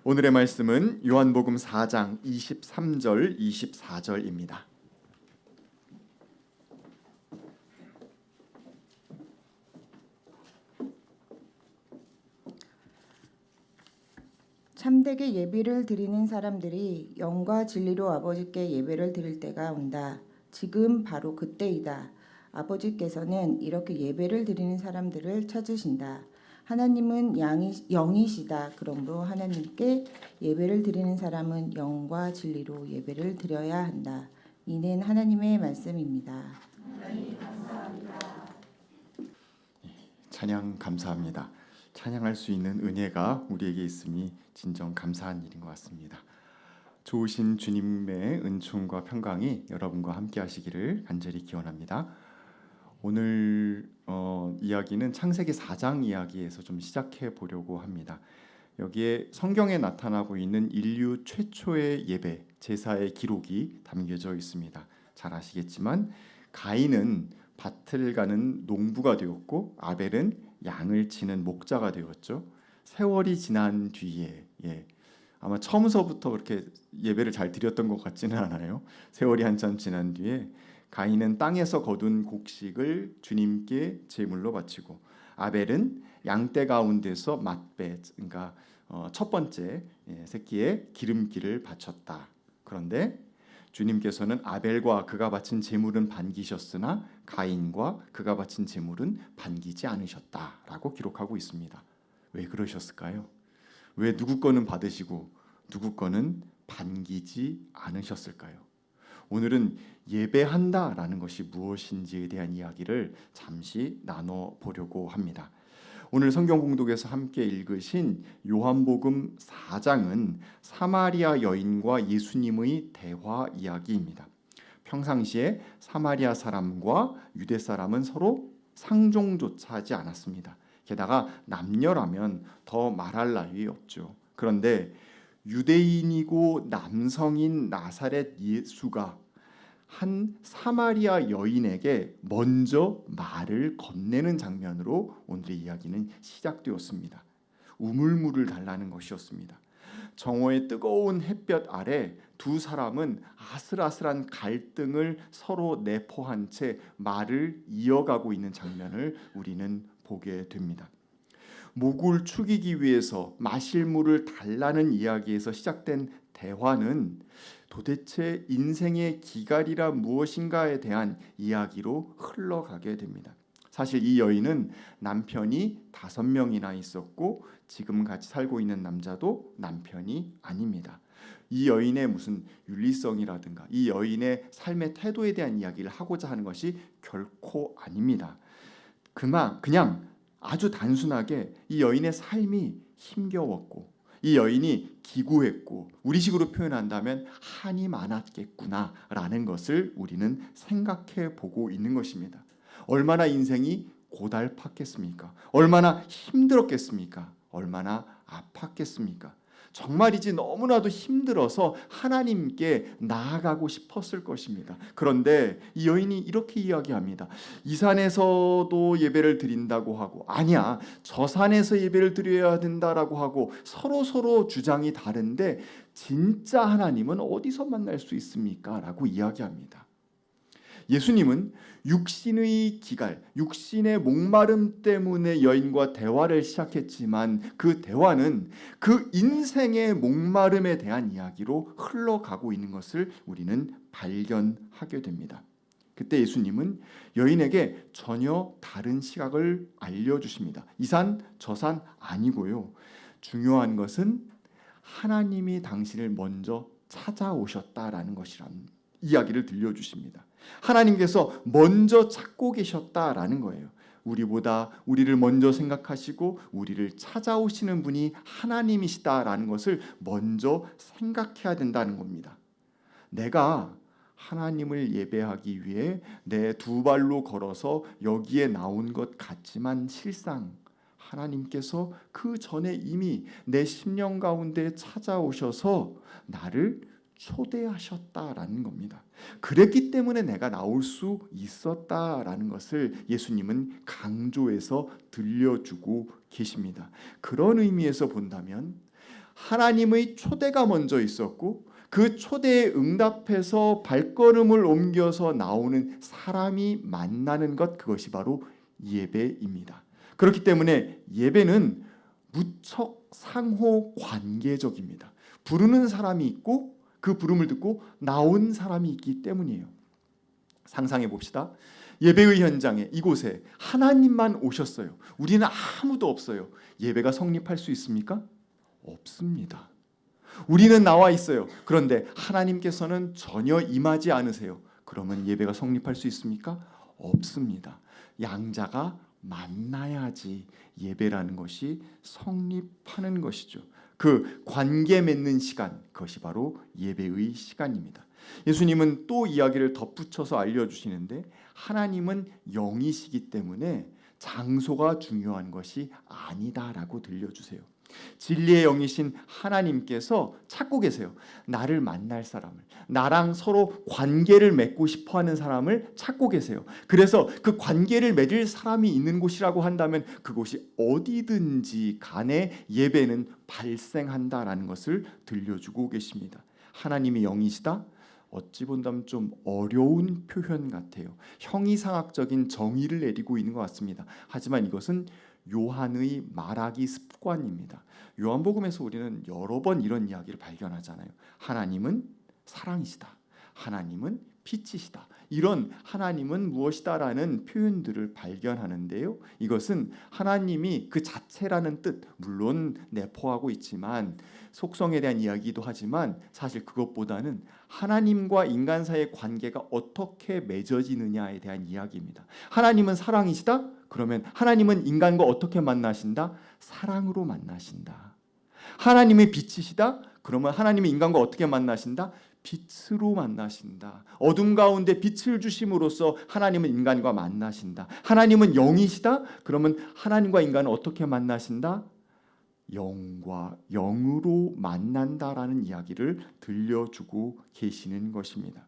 오늘의 말씀은 요한복음 4장 23절 24절입니다. 참되게 예배를 드리는 사람들이 영과 진리로 아버지께 예배를 드릴 때가 온다. 지금 바로 그때이다. 아버지께서는 이렇게 예배를 드리는 사람들을 찾으신다. 하나님은 영이시다. 그러므로 하나님께 예배를 드리는 사람은 영과 진리로 예배를 드려야 한다. 이는 하나님의 말씀입니다. 찬양 감사합니다. 찬양할 수 있는 은혜가 우리에게 있음이 진정 감사한 일인 것 같습니다. 좋으신 주님의 은총과 평강이 여러분과 함께 하시기를 간절히 기원합니다. 오늘 이야기는 창세기 4장 이야기에서 좀 시작해 보려고 합니다. 여기에 성경에 나타나고 있는 인류 최초의 예배, 제사의 기록이 담겨져 있습니다. 잘 아시겠지만 가인은 밭을 가는 농부가 되었고 아벨은 양을 치는 목자가 되었죠. 세월이 지난 뒤에 아마 처음서부터 그렇게 예배를 잘 드렸던 것 같지는 않아요. 세월이 한참 지난 뒤에 가인은 땅에서 거둔 곡식을 주님께 제물로 바치고 아벨은 양떼 가운데서 맏배, 그러니까 첫 번째 새끼의 기름기를 바쳤다. 그런데 주님께서는 아벨과 그가 바친 제물은 반기셨으나 가인과 그가 바친 제물은 반기지 않으셨다라고 기록하고 있습니다. 왜 그러셨을까요? 왜 누구 거는 받으시고 누구 거는 반기지 않으셨을까요? 오늘은 예배한다라는 것이 무엇인지에 대한 이야기를 잠시 나눠보려고 합니다. 오늘 성경 공독에서 함께 읽으신 요한복음 4장은 사마리아 여인과 예수님의 대화 이야기입니다. 평상시에 사마리아 사람과 유대 사람은 서로 상종조차 하지 않았습니다. 게다가 남녀라면 더 말할 나위 없죠. 그런데 유대인이고 남성인 나사렛 예수가 한 사마리아 여인에게 먼저 말을 건네는 장면으로 오늘의 이야기는 시작되었습니다. 우물물을 달라는 것이었습니다. 정오의 뜨거운 햇볕 아래 두 사람은 아슬아슬한 갈등을 서로 내포한 채 말을 이어가고 있는 장면을 우리는 보게 됩니다. 목을 축이기 위해서 마실 물을 달라는 이야기에서 시작된 대화는 도대체 인생의 기갈이라 무엇인가에 대한 이야기로 흘러가게 됩니다. 사실 이 여인은 남편이 5명이나 있었고 지금 같이 살고 있는 남자도 남편이 아닙니다. 이 여인의 무슨 윤리성이라든가 이 여인의 삶의 태도에 대한 이야기를 하고자 하는 것이 결코 아닙니다. 그냥 아주 단순하게 이 여인의 삶이 힘겨웠고 이 여인이 기구했고 우리식으로 표현한다면 한이 많았겠구나라는 것을 우리는 생각해 보고 있는 것입니다. 얼마나 인생이 고달팠겠습니까? 얼마나 힘들었겠습니까? 얼마나 아팠겠습니까? 정말이지 너무나도 힘들어서 하나님께 나아가고 싶었을 것입니다. 그런데 이 여인이 이렇게 이야기합니다. 이 산에서도 예배를 드린다고 하고 아니야 저 산에서 예배를 드려야 된다라고 하고 서로 주장이 다른데 진짜 하나님은 어디서 만날 수 있습니까? 라고 이야기합니다. 예수님은 육신의 기갈, 육신의 목마름 때문에 여인과 대화를 시작했지만 그 대화는 그 인생의 목마름에 대한 이야기로 흘러가고 있는 것을 우리는 발견하게 됩니다. 그때 예수님은 여인에게 전혀 다른 시각을 알려주십니다. 이 산, 저 산 아니고요. 중요한 것은 하나님이 당신을 먼저 찾아오셨다라는 것이라는 이야기를 들려주십니다. 하나님께서 먼저 찾고 계셨다라는 거예요. 우리보다 우리를 먼저 생각하시고 우리를 찾아오시는 분이 하나님이시다라는 것을 먼저 생각해야 된다는 겁니다. 내가 하나님을 예배하기 위해 내 두 발로 걸어서 여기에 나온 것 같지만 실상 하나님께서 그 전에 이미 내 심령 가운데 찾아오셔서 나를 초대하셨다라는 겁니다. 그랬기 때문에 내가 나올 수 있었다라는 것을 예수님은 강조해서 들려주고 계십니다. 그런 의미에서 본다면 하나님의 초대가 먼저 있었고 그 초대에 응답해서 발걸음을 옮겨서 나오는 사람이 만나는 것, 그것이 바로 예배입니다. 그렇기 때문에 예배는 무척 상호 관계적입니다. 부르는 사람이 있고 그 부름을 듣고 나온 사람이 있기 때문이에요. 상상해 봅시다. 예배의 현장에, 이곳에 하나님만 오셨어요. 우리는 아무도 없어요. 예배가 성립할 수 있습니까? 없습니다. 우리는 나와 있어요. 그런데 하나님께서는 전혀 임하지 않으세요. 그러면 예배가 성립할 수 있습니까? 없습니다. 양자가 만나야지 예배라는 것이 성립하는 것이죠. 그 관계 맺는 시간, 그것이 바로 예배의 시간입니다. 예수님은 또 이야기를 덧붙여서 알려주시는데, 하나님은 영이시기 때문에 장소가 중요한 것이 아니다라고 들려주세요. 진리의 영이신 하나님께서 찾고 계세요. 나를 만날 사람을, 나랑 서로 관계를 맺고 싶어하는 사람을 찾고 계세요. 그래서 그 관계를 맺을 사람이 있는 곳이라고 한다면 그곳이 어디든지 간에 예배는 발생한다라는 것을 들려주고 계십니다. 하나님이 영이시다? 어찌 본다면 좀 어려운 표현 같아요. 형이상학적인 정의를 내리고 있는 것 같습니다. 하지만 이것은 요한의 말하기 습관입니다. 요한복음에서 우리는 여러 번 이런 이야기를 발견하잖아요. 하나님은 사랑이시다. 하나님은 빛이시다. 이런 하나님은 무엇이다라는 표현들을 발견하는데요. 이것은 하나님이 그 자체라는 뜻, 물론 내포하고 있지만 속성에 대한 이야기도 하지만 사실 그것보다는 하나님과 인간 사이의 관계가 어떻게 맺어지느냐에 대한 이야기입니다. 하나님은 사랑이시다? 그러면 하나님은 인간과 어떻게 만나신다? 사랑으로 만나신다. 하나님의 빛이시다? 그러면 하나님이 인간과 어떻게 만나신다? 빛으로 만나신다. 어둠 가운데 빛을 주심으로써 하나님은 인간과 만나신다. 하나님은 영이시다? 그러면 하나님과 인간은 어떻게 만나신다? 영과 영으로 만난다라는 이야기를 들려주고 계시는 것입니다.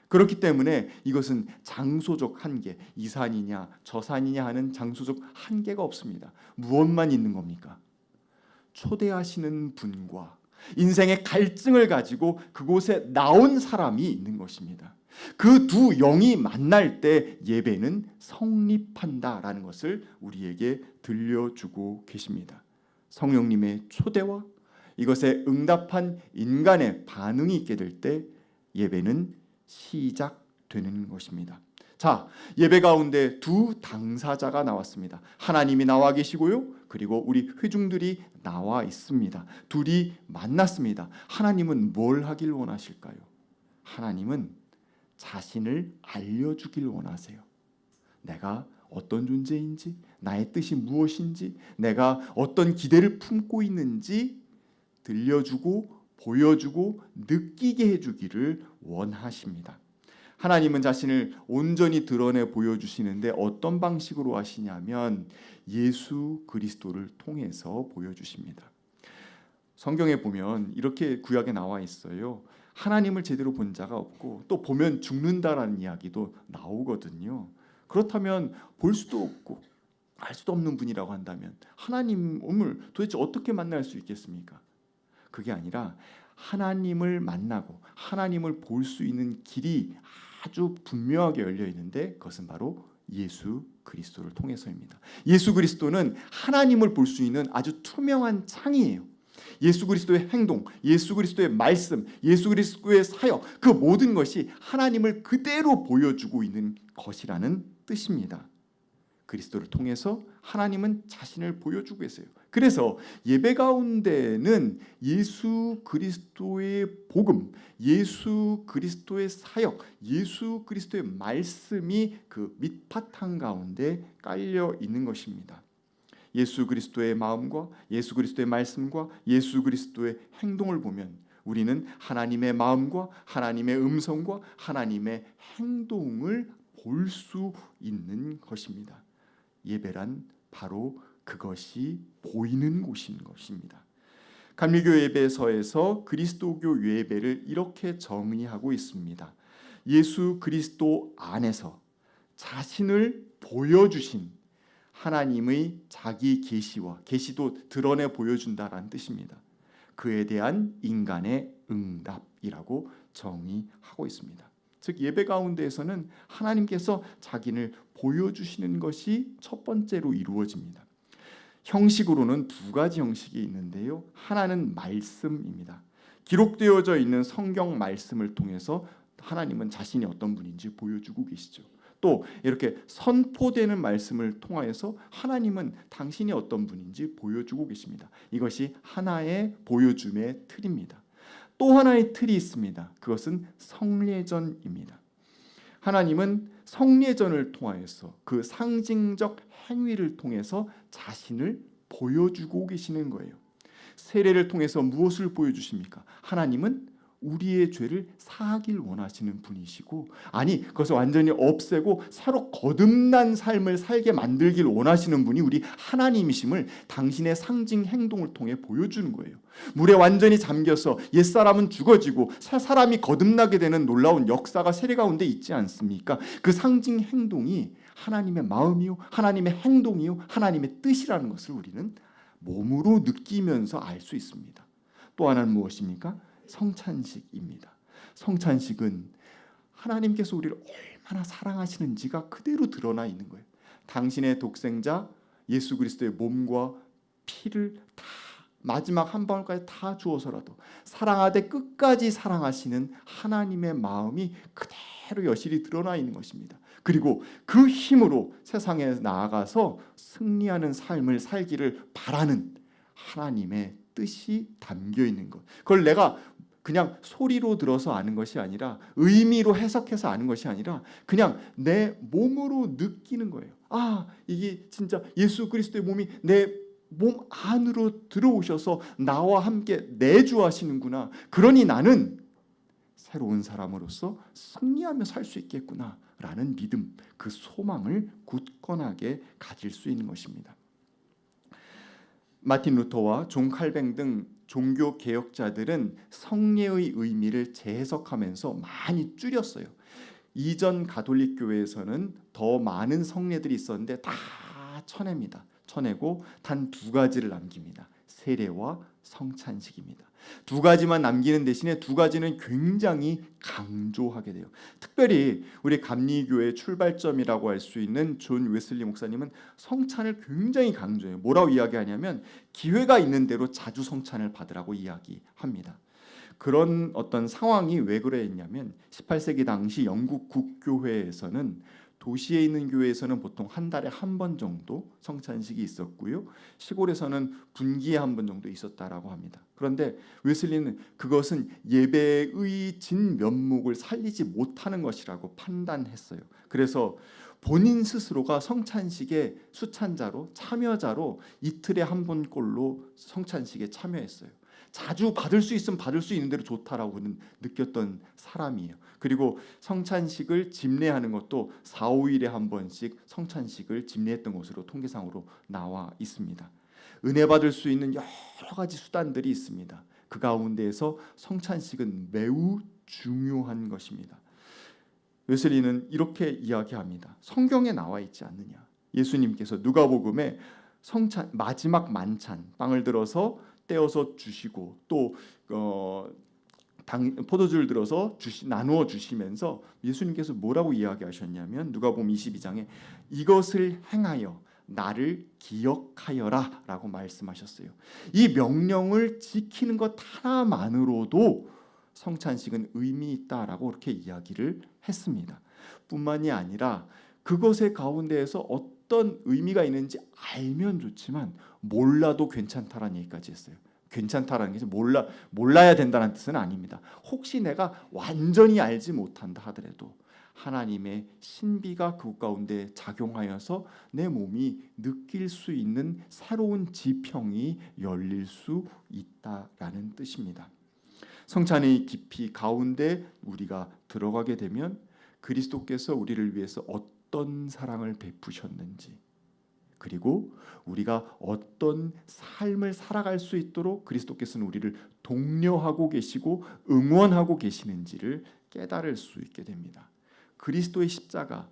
그렇기 때문에 이것은 장소적 한계, 이 산이냐 저 산이냐 하는 장소적 한계가 없습니다. 무엇만 있는 겁니까? 초대하시는 분과 인생의 갈증을 가지고 그곳에 나온 사람이 있는 것입니다. 그 두 영이 만날 때 예배는 성립한다라는 것을 우리에게 들려주고 계십니다. 성령님의 초대와 이것에 응답한 인간의 반응이 있게 될 때 예배는 시작되는 것입니다. 자, 예배 가운데 두 당사자가 나왔습니다. 하나님이 나와 계시고요, 그리고 우리 회중들이 나와 있습니다. 둘이 만났습니다. 하나님은 뭘 하길 원하실까요? 하나님은 자신을 알려주길 원하세요. 내가 어떤 존재인지, 나의 뜻이 무엇인지, 내가 어떤 기대를 품고 있는지 들려주고 보여주고 느끼게 해주기를 원하십니다. 하나님은 자신을 온전히 드러내 보여주시는데 어떤 방식으로 하시냐면 예수 그리스도를 통해서 보여주십니다. 성경에 보면 이렇게 구약에 나와 있어요. 하나님을 제대로 본 자가 없고 또 보면 죽는다라는 이야기도 나오거든요. 그렇다면 볼 수도 없고 알 수도 없는 분이라고 한다면 하나님을 도대체 어떻게 만날 수 있겠습니까? 그게 아니라 하나님을 만나고 하나님을 볼 수 있는 길이 아주 분명하게 열려 있는데 그것은 바로 예수 그리스도를 통해서입니다. 예수 그리스도는 하나님을 볼 수 있는 아주 투명한 창이에요. 예수 그리스도의 행동, 예수 그리스도의 말씀, 예수 그리스도의 사역, 그 모든 것이 하나님을 그대로 보여주고 있는 것이라는 뜻입니다. 그리스도를 통해서 하나님은 자신을 보여주고 계세요. 그래서 예배 가운데는 예수 그리스도의 복음, 예수 그리스도의 사역, 예수 그리스도의 말씀이 그 밑바탕 가운데 깔려 있는 것입니다. 예수 그리스도의 마음과 예수 그리스도의 말씀과 예수 그리스도의 행동을 보면 우리는 하나님의 마음과 하나님의 음성과 하나님의 행동을 볼 수 있는 것입니다. 예배란 바로 그것이 보이는 곳인 것입니다. 감리교 예배서에서 그리스도교 예배를 이렇게 정의하고 있습니다. 예수 그리스도 안에서 자신을 보여주신 하나님의 자기 계시와 계시도 드러내 보여준다라는 뜻입니다. 그에 대한 인간의 응답이라고 정의하고 있습니다. 즉 예배 가운데에서는 하나님께서 자기를 보여주시는 것이 첫 번째로 이루어집니다. 형식으로는 두 가지 형식이 있는데요. 하나는 말씀입니다. 기록되어져 있는 성경 말씀을 통해서 하나님은 자신이 어떤 분인지 보여주고 계시죠. 또 이렇게 선포되는 말씀을 통하여서 하나님은 당신이 어떤 분인지 보여주고 계십니다. 이것이 하나의 보여줌의 틀입니다. 또 하나의 틀이 있습니다. 그것은 성례전입니다. 하나님은 성례전을 통하여서 그 상징적 행위를 통해서 자신을 보여주고 계시는 거예요. 세례를 통해서 무엇을 보여주십니까? 하나님은 우리의 죄를 사하길 원하시는 분이시고, 아니 그것을 완전히 없애고 새로 거듭난 삶을 살게 만들길 원하시는 분이 우리 하나님이심을 당신의 상징 행동을 통해 보여주는 거예요. 물에 완전히 잠겨서 옛사람은 죽어지고 새 사람이 거듭나게 되는 놀라운 역사가 세례 가운데 있지 않습니까? 그 상징 행동이 하나님의 마음이요, 하나님의 행동이요, 하나님의 뜻이라는 것을 우리는 몸으로 느끼면서 알 수 있습니다. 또 하나는 무엇입니까? 성찬식입니다. 성찬식은 하나님께서 우리를 얼마나 사랑하시는지가 그대로 드러나 있는 거예요. 당신의 독생자 예수 그리스도의 몸과 피를 다 마지막 한 방울까지 다 주어서라도 사랑하되 끝까지 사랑하시는 하나님의 마음이 그대로 여실히 드러나 있는 것입니다. 그리고 그 힘으로 세상에 나아가서 승리하는 삶을 살기를 바라는 하나님의 뜻이 담겨 있는 것. 그걸 내가 그냥 소리로 들어서 아는 것이 아니라, 의미로 해석해서 아는 것이 아니라 그냥 내 몸으로 느끼는 거예요. 아, 이게 진짜 예수 그리스도의 몸이 내 몸 안으로 들어오셔서 나와 함께 내주하시는구나. 그러니 나는 새로운 사람으로서 승리하며 살 수 있겠구나 라는 믿음, 그 소망을 굳건하게 가질 수 있는 것입니다. 마틴 루터와 존 칼뱅 등 종교 개혁자들은 성례의 의미를 재해석하면서 많이 줄였어요. 이전 가톨릭 교회에서는 더 많은 성례들이 있었는데 다 쳐냅니다. 쳐내고 단 두 가지를 남깁니다. 세례와 성찬식입니다. 두 가지만 남기는 대신에 두 가지는 굉장히 강조하게 돼요. 특별히 우리 감리교회의 출발점이라고 할 수 있는 존 웨슬리 목사님은 성찬을 굉장히 강조해요. 뭐라고 이야기하냐면 기회가 있는 대로 자주 성찬을 받으라고 이야기합니다. 그런 어떤 상황이 왜 그랬냐면 18세기 당시 영국 국교회에서는 도시에 있는 교회에서는 보통 한 달에 한 번 정도 성찬식이 있었고요. 시골에서는 분기에 한 번 정도 있었다라고 합니다. 그런데 웨슬리는 그것은 예배의 진 면목을 살리지 못하는 것이라고 판단했어요. 그래서 본인 스스로가 성찬식의 수찬자로, 참여자로 이틀에 한 번꼴로 성찬식에 참여했어요. 자주 받을 수 있으면 받을 수 있는 대로 좋다라고는 느꼈던 사람이에요. 그리고 성찬식을 집례하는 것도 4, 5일에 한 번씩 성찬식을 집례했던 것으로 통계상으로 나와 있습니다. 은혜 받을 수 있는 여러 가지 수단들이 있습니다. 그 가운데에서 성찬식은 매우 중요한 것입니다. 웨슬리는 이렇게 이야기합니다. 성경에 나와 있지 않느냐. 예수님께서 누가복음에 성찬 마지막 만찬 빵을 들어서 떼어서 주시고 또 포도주를 들어서 나누어 주시면서 예수님께서 뭐라고 이야기하셨냐면 누가복음 22장에 이것을 행하여 나를 기억하여라 라고 말씀하셨어요. 이 명령을 지키는 것 하나만으로도 성찬식은 의미 있다라고 그렇게 이야기를 했습니다. 뿐만이 아니라 그것의 가운데에서 어떤 의미가 있는지 알면 좋지만 몰라도 괜찮다라는 얘기까지 했어요. 괜찮다라는 게 몰라야 된다는 뜻은 아닙니다. 혹시 내가 완전히 알지 못한다 하더라도 하나님의 신비가 그 가운데 작용하여서 내 몸이 느낄 수 있는 새로운 지평이 열릴 수 있다라는 뜻입니다. 성찬의 깊이 가운데 우리가 들어가게 되면 그리스도께서 우리를 위해서 어떤 사랑을 베푸셨는지, 그리고 우리가 어떤 삶을 살아갈 수 있도록 그리스도께서는 우리를 독려하고 계시고 응원하고 계시는지를 깨달을 수 있게 됩니다. 그리스도의 십자가,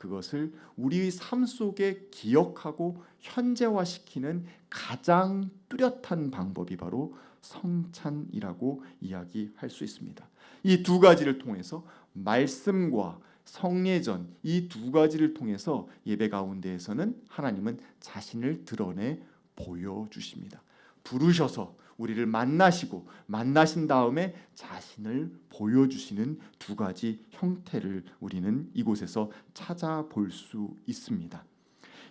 그것을 우리 삶 속에 기억하고 현재화시키는 가장 뚜렷한 방법이 바로 성찬이라고 이야기할 수 있습니다. 이 두 가지를 통해서 말씀과 성례전, 이 두 가지를 통해서 예배 가운데에서는 하나님은 자신을 드러내 보여주십니다. 부르셔서 우리를 만나시고 만나신 다음에 자신을 보여주시는 두 가지 형태를 우리는 이곳에서 찾아볼 수 있습니다.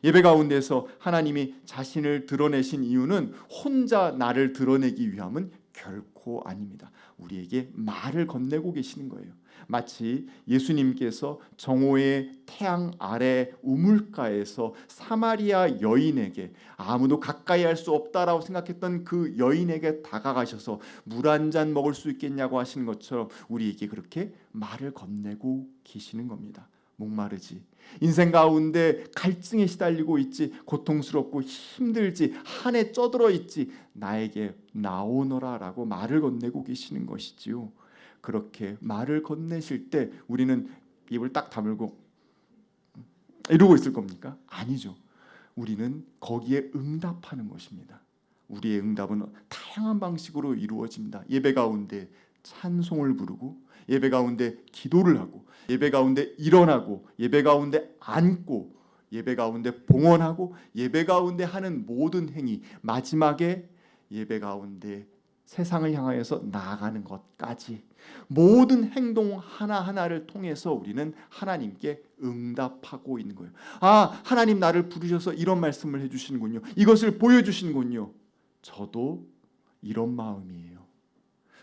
예배 가운데서 하나님이 자신을 드러내신 이유는 혼자 나를 드러내기 위함은 결코 아닙니다. 우리에게 말을 건네고 계시는 거예요. 마치 예수님께서 정오의 태양 아래 우물가에서 사마리아 여인에게, 아무도 가까이 할 수 없다라고 생각했던 그 여인에게 다가가셔서 물 한 잔 먹을 수 있겠냐고 하시는 것처럼 우리에게 그렇게 말을 건네고 계시는 겁니다. 목마르지, 인생 가운데 갈증에 시달리고 있지, 고통스럽고 힘들지, 한에 쩌들어 있지, 나에게 나오너라 라고 말을 건네고 계시는 것이지요. 그렇게 말을 건네실 때 우리는 입을 딱 다물고 이러고 있을 겁니까? 아니죠. 우리는 거기에 응답하는 것입니다. 우리의 응답은 다양한 방식으로 이루어집니다. 예배 가운데 찬송을 부르고, 예배 가운데 기도를 하고, 예배 가운데 일어나고, 예배 가운데 앉고, 예배 가운데 봉헌하고, 예배 가운데 하는 모든 행위, 마지막에 예배 가운데 세상을 향하여서 나아가는 것까지 모든 행동 하나하나를 통해서 우리는 하나님께 응답하고 있는 거예요. 아, 하나님 나를 부르셔서 이런 말씀을 해주시는군요. 이것을 보여주시는군요. 저도 이런 마음이에요.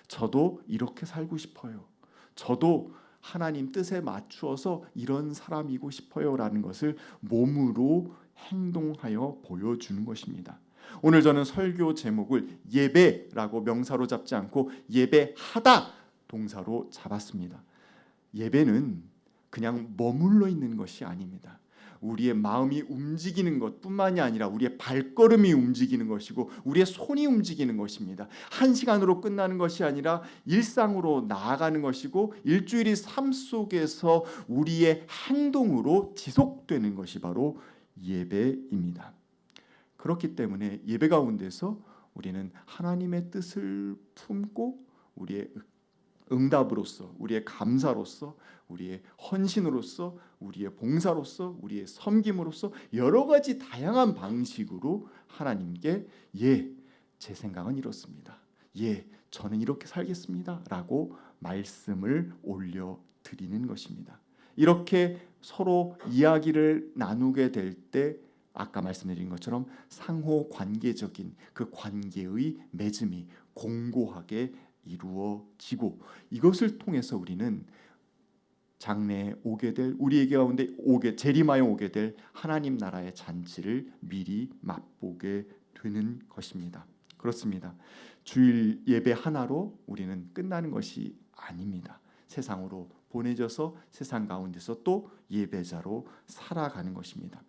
저도 이렇게 살고 싶어요. 저도 하나님 뜻에 맞추어서 이런 사람이고 싶어요라는 것을 몸으로 행동하여 보여주는 것입니다. 오늘 저는 설교 제목을 예배라고 명사로 잡지 않고 예배하다 동사로 잡았습니다. 예배는 그냥 머물러 있는 것이 아닙니다. 우리의 마음이 움직이는 것뿐만이 아니라 우리의 발걸음이 움직이는 것이고 우리의 손이 움직이는 것입니다. 한 시간으로 끝나는 것이 아니라 일상으로 나아가는 것이고 일주일의 삶 속에서 우리의 행동으로 지속되는 것이 바로 예배입니다. 그렇기 때문에 예배 가운데서 우리는 하나님의 뜻을 품고 우리의 응답으로서, 우리의 감사로서, 우리의 헌신으로서, 우리의 봉사로서, 우리의 섬김으로서 여러 가지 다양한 방식으로 하나님께 예, 제 생각은 이렇습니다. 예, 저는 이렇게 살겠습니다. 라고 말씀을 올려드리는 것입니다. 이렇게 서로 이야기를 나누게 될 때 아까 말씀드린 것처럼 상호 관계적인 그 관계의 맺음이 공고하게 이루어지고, 이것을 통해서 우리는 장래에 오게 될, 우리에게 가운데 재림하여 오게 될 하나님 나라의 잔치를 미리 맛보게 되는 것입니다. 그렇습니다. 주일 예배 하나로 우리는 끝나는 것이 아닙니다. 세상으로 보내져서 세상 가운데서 또 예배자로 살아가는 것입니다.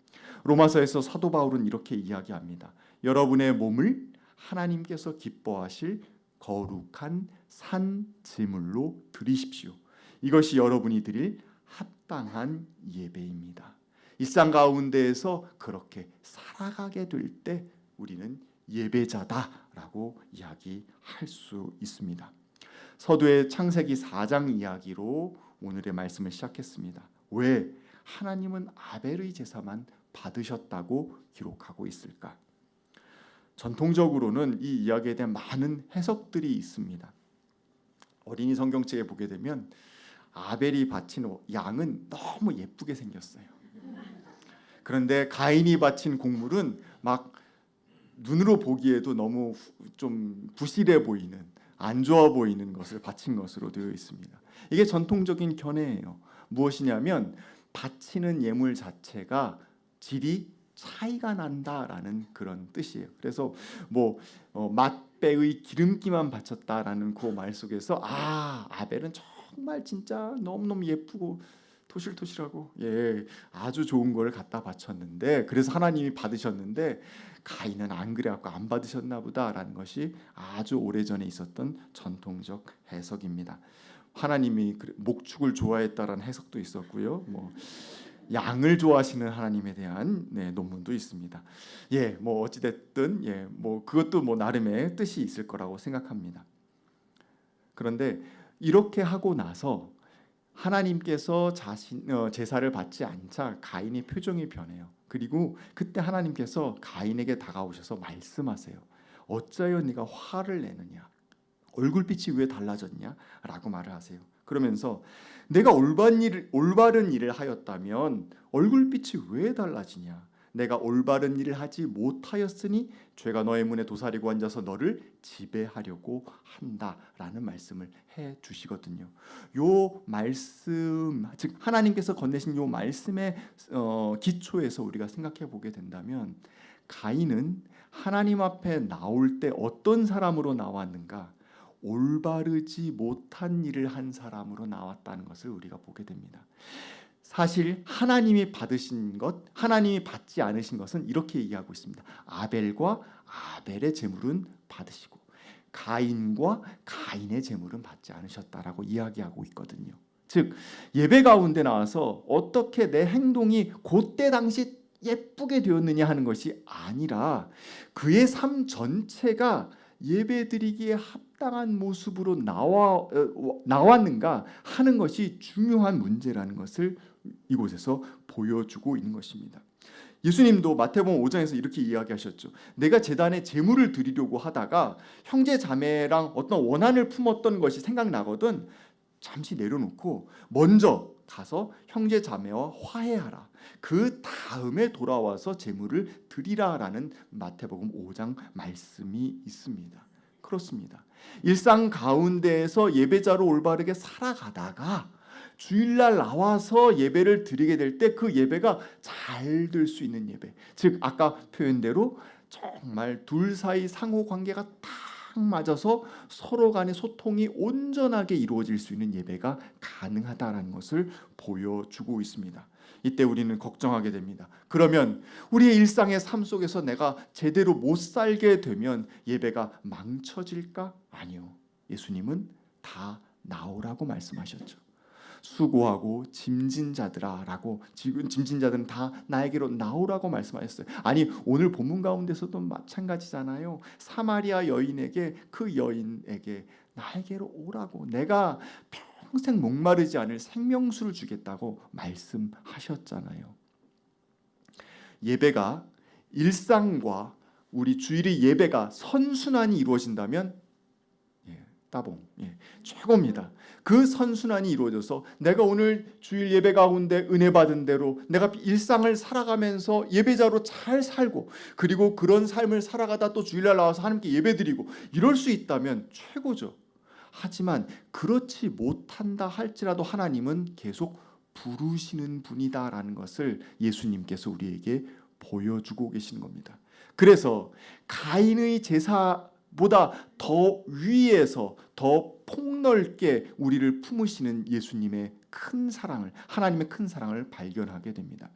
로마서에서 사도 바울은 이렇게 이야기합니다. 여러분의 몸을 하나님께서 기뻐하실 거룩한 산 제물로 드리십시오. 이것이 여러분이 드릴 합당한 예배입니다. 일상 가운데에서 그렇게 살아가게 될 때 우리는 예배자다라고 이야기할 수 있습니다. 서두에 창세기 4장 이야기로 오늘의 말씀을 시작했습니다. 왜 하나님은 아벨의 제사만 받으셨다고 기록하고 있을까? 전통적으로는 이 이야기에 대한 많은 해석들이 있습니다. 어린이 성경책에 보게 되면 아벨이 바친 양은 너무 예쁘게 생겼어요. 그런데 가인이 바친 곡물은 막 눈으로 보기에도 너무 좀 부실해 보이는, 안 좋아 보이는 것을 바친 것으로 되어 있습니다. 이게 전통적인 견해예요. 무엇이냐면 바치는 예물 자체가 질이 차이가 난다라는 그런 뜻이에요. 그래서 맛배의 기름기만 바쳤다라는 그 말 속에서 아벨은 정말 진짜 너무너무 예쁘고 토실토실하고 아주 좋은 걸 갖다 바쳤는데 그래서 하나님이 받으셨는데 가인은 안 그래갖고 안 받으셨나 보다라는 것이 아주 오래전에 있었던 전통적 해석입니다. 하나님이 목축을 좋아했다라는 해석도 있었고요. 양을 좋아하시는 하나님에 대한 논문도 있습니다. 뭐 어찌 됐든 뭐 그것도 뭐 나름의 뜻이 있을 거라고 생각합니다. 그런데 이렇게 하고 나서 하나님께서 제사를 받지 않자 가인의 표정이 변해요. 그리고 그때 하나님께서 가인에게 다가오셔서 말씀하세요. 어찌하여 네가 화를 내느냐? 얼굴빛이 왜 달라졌냐? 라고 말을 하세요. 그러면서 내가 올바른 일을 하였다면 얼굴빛이 왜 달라지냐? 내가 올바른 일을 하지 못하였으니 죄가 너의 문에 도사리고 앉아서 너를 지배하려고 한다라는 말씀을 해 주시거든요. 요 말씀, 즉 하나님께서 건네신 요 말씀의 기초에서 우리가 생각해 보게 된다면 가인은 하나님 앞에 나올 때 어떤 사람으로 나왔는가? 올바르지 못한 일을 한 사람으로 나왔다는 것을 우리가 보게 됩니다. 사실 하나님이 받으신 것, 하나님이 받지 않으신 것은 이렇게 얘기하고 있습니다. 아벨과 아벨의 제물은 받으시고 가인과 가인의 제물은 받지 않으셨다라고 이야기하고 있거든요. 즉 예배 가운데 나와서 어떻게 내 행동이 그때 당시 예쁘게 되었느냐 하는 것이 아니라 그의 삶 전체가 예배드리기에 합당한 모습으로 나왔는가 하는 것이 중요한 문제라는 것을 이곳에서 보여주고 있는 것입니다. 예수님도 마태복음 5장에서 이렇게 이야기하셨죠. 내가 제단에 제물을 드리려고 하다가 형제 자매랑 어떤 원한을 품었던 것이 생각나거든 잠시 내려놓고 먼저 가서 형제 자매와 화해하라. 그 다음에 돌아와서 제물을 드리라라는 마태복음 5장 말씀이 있습니다. 그렇습니다. 일상 가운데에서 예배자로 올바르게 살아가다가 주일날 나와서 예배를 드리게 될 때 그 예배가 잘 될 수 있는 예배, 즉 아까 표현대로 정말 둘 사이 상호 관계가 딱 맞아서 서로 간의 소통이 온전하게 이루어질 수 있는 예배가 가능하다는 것을 보여주고 있습니다. 이때 우리는 걱정하게 됩니다. 그러면 우리의 일상의 삶 속에서 내가 제대로 못 살게 되면 예배가 망쳐질까? 아니요. 예수님은 다 나오라고 말씀하셨죠. 수고하고 짐진 자들아라고, 지금 짐진 자들은 다 나에게로 나오라고 말씀하셨어요. 아니 오늘 본문 가운데서도 마찬가지잖아요. 사마리아 여인에게, 그 여인에게 나에게로 오라고, 내가 평생 목마르지 않을 생명수를 주겠다고 말씀하셨잖아요. 예배가, 일상과 우리 주일의 예배가 선순환이 이루어진다면 따봉, 최고입니다. 그 선순환이 이루어져서 내가 오늘 주일 예배 가운데 은혜 받은 대로 내가 일상을 살아가면서 예배자로 잘 살고, 그리고 그런 삶을 살아가다 또 주일날 나와서 하나님께 예배드리고 이럴 수 있다면 최고죠. 하지만 그렇지 못한다 할지라도 하나님은 계속 부르시는 분이다라는 것을 예수님께서 우리에게 보여주고 계시는 겁니다. 그래서 가인의 제사보다 더 위에서 더 폭넓게 우리를 품으시는 예수님의 큰 사랑을, 하나님의 큰 사랑을 발견하게 됩니다.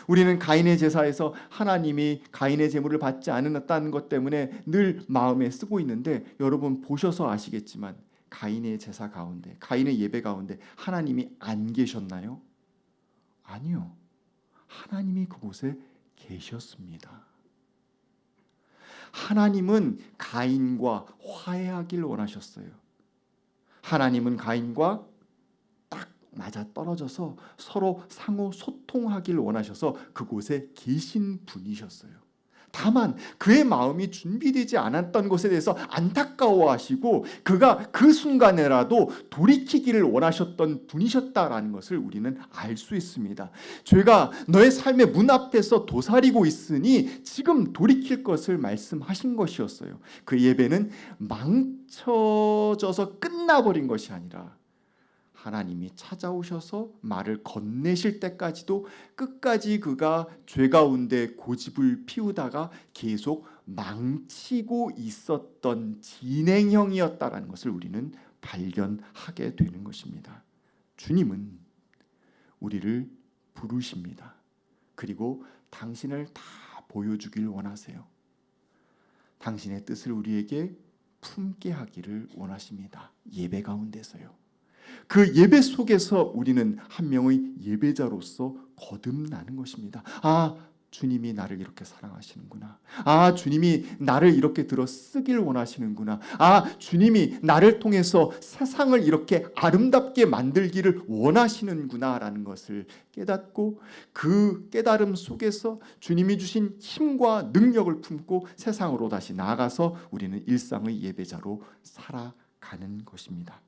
우리는 가인의 제사에서 하나님이 가인의 제물을 받지 않았다는 것 때문에 늘 마음에 쓰고 있는데, 여러분 보셔서 아시겠지만 가인의 제사 가운데, 가인의 예배 가운데 하나님이 안 계셨나요? 아니요. 하나님이 그곳에 계셨습니다. 하나님은 가인과 화해하길 원하셨어요. 하나님은 가인과 딱 맞아 떨어져서 서로 상호 소통하길 원하셔서 그곳에 계신 분이셨어요. 다만 그의 마음이 준비되지 않았던 것에 대해서 안타까워하시고 그가 그 순간에라도 돌이키기를 원하셨던 분이셨다라는 것을 우리는 알 수 있습니다. 죄가 너의 삶의 문 앞에서 도사리고 있으니 지금 돌이킬 것을 말씀하신 것이었어요. 그 예배는 망쳐져서 끝나버린 것이 아니라 하나님이 찾아오셔서 말을 건네실 때까지도 끝까지 그가 죄 가운데 고집을 피우다가 계속 망치고 있었던 진행형이었다라는 것을 우리는 발견하게 되는 것입니다. 주님은 우리를 부르십니다. 그리고 당신을 다 보여주길 원하세요. 당신의 뜻을 우리에게 품게 하기를 원하십니다. 예배 가운데서요. 그 예배 속에서 우리는 한 명의 예배자로서 거듭나는 것입니다. 아, 주님이 나를 이렇게 사랑하시는구나. 아, 주님이 나를 이렇게 들어 쓰길 원하시는구나. 아, 주님이 나를 통해서 세상을 이렇게 아름답게 만들기를 원하시는구나 라는 것을 깨닫고, 그 깨달음 속에서 주님이 주신 힘과 능력을 품고 세상으로 다시 나아가서 우리는 일상의 예배자로 살아가는 것입니다.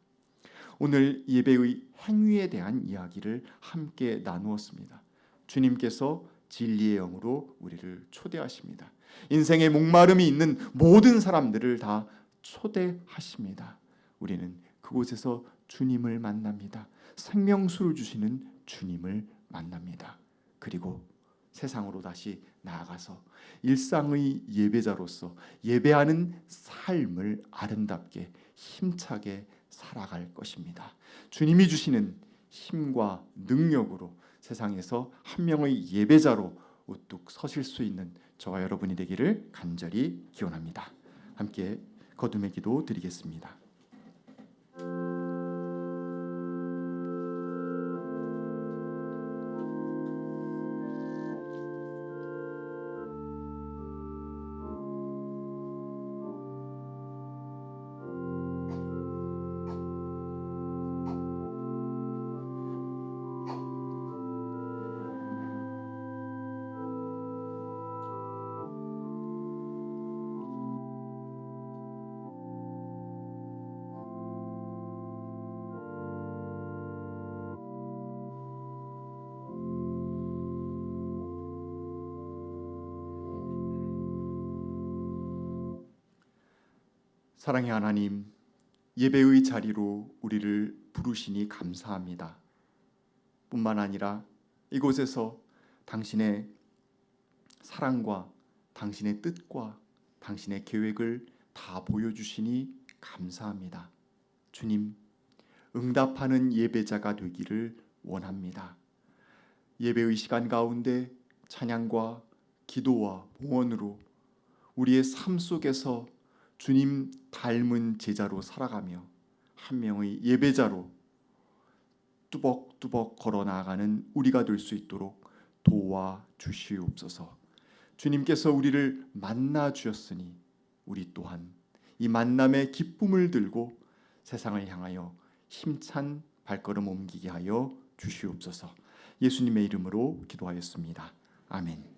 오늘 예배의 행위에 대한 이야기를 함께 나누었습니다. 주님께서 진리의 영으로 우리를 초대하십니다. 인생의 목마름이 있는 모든 사람들을 다 초대하십니다. 우리는 그곳에서 주님을 만납니다. 생명수를 주시는 주님을 만납니다. 그리고 세상으로 다시 나아가서 일상의 예배자로서 예배하는 삶을 아름답게 힘차게 살아갈 것입니다. 주님이 주시는 힘과 능력으로 세상에서 한 명의 예배자로 우뚝 서실 수 있는 저와 여러분이 되기를 간절히 기원합니다. 함께 거듭의 기도 드리겠습니다. 사랑의 하나님, 예배의 자리로 우리를 부르시니 감사합니다. 뿐만 아니라 이곳에서 당신의 사랑과 당신의 뜻과 당신의 계획을 다 보여주시니 감사합니다. 주님, 응답하는 예배자가 되기를 원합니다. 예배의 시간 가운데 찬양과 기도와 봉헌으로 우리의 삶 속에서 주님 닮은 제자로 살아가며 한 명의 예배자로 뚜벅뚜벅 걸어 나아가는 우리가 될 수 있도록 도와주시옵소서. 주님께서 우리를 만나 주셨으니 우리 또한 이 만남의 기쁨을 들고 세상을 향하여 힘찬 발걸음 옮기게 하여 주시옵소서. 예수님의 이름으로 기도하였습니다. 아멘.